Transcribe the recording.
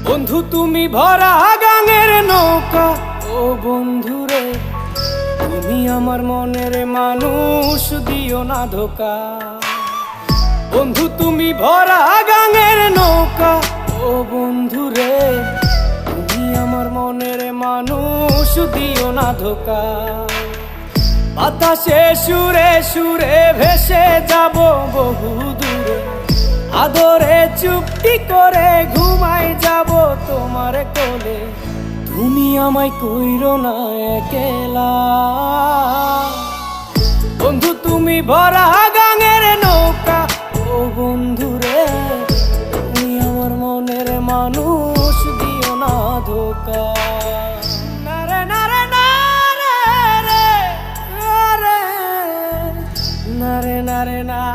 বন্ধু তুমি ভরা গাঙের নৌকা, ও বন্ধু রে তুমি আমার মনের মানুষ, দিও না ধোকা। বন্ধু তুমি ভরা গাঙের নৌকা, ও বন্ধু রে তুমি আমার মনের মানুষ, দিও না ধোকা। বাতাসে সুরে সুরে ভেসে যাব বহু দূরে, আদরে চুপটি করে ঘুমাই যাব তোমার কোলে। তুমি আমায় কইরো না একলা, বন্ধু তুমি ভরা গাঙের নৌকা, ও বন্ধু রে তুমি আমার মনের মানুষ, দিও না ধোকা। নারে নারে নারে রে, নারে নারে না